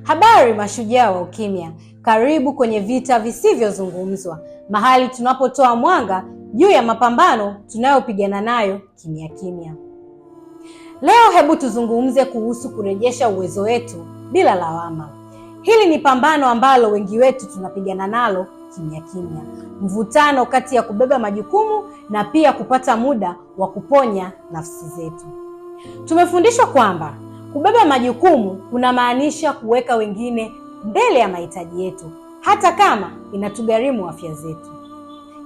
Habari mashujaa wa ukimya, karibu kwenye Vita Visivyozungumzwa, mahali tunapotoa mwanga juu ya mapambano tunayopigana nayo kimya kimya. Leo hebu tuzungumze kuhusu kurejesha uwezo wetu bila lawama. Hili ni pambano ambalo wengi wetu tunapigana nalo kimya kimya. Mvutano kati ya kubeba majukumu na pia kupata muda wa kuponya nafsi zetu. Tumefundishwa kwamba kubeba majukumu kunamaanisha kuweka wengine mbele ya mahitaji yetu, hata kama inatugharimu afya zetu.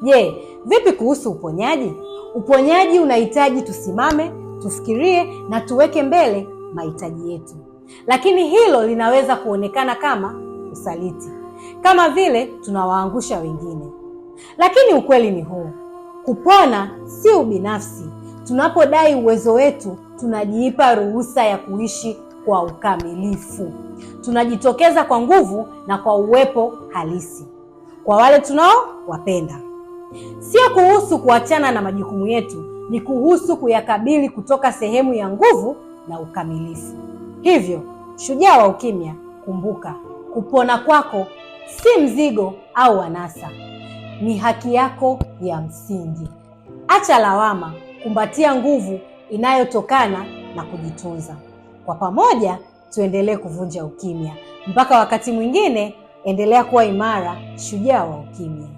Je, vipi kuhusu uponyaji? Uponyaji unahitaji tusimame, tufikirie na tuweke mbele mahitaji yetu. Lakini hilo linaweza kuonekana kama usaliti, kama vile tunawaangusha wengine. Lakini ukweli ni huu: kupona si ubinafsi. Tunapodai uwezo wetu, tunajiipa ruhusa ya kuishi kwa ukamilifu. Tunajitokeza kwa nguvu na kwa uwepo halisi kwa wale tunaowapenda. Sio kuhusu kuachana na majukumu yetu, ni kuhusu kuyakabili kutoka sehemu ya nguvu na ukamilifu. Hivyo, shujaa wa ukimya, kumbuka, kupona kwako si mzigo au anasa. Ni haki yako ya msingi. Acha lawama, kumbatia nguvu inayotokana na kujitunza. Kwa pamoja tuendelee kuvunja ukimya. Mpaka wakati mwingine, endelea kuwa imara, shujaa wa ukimya.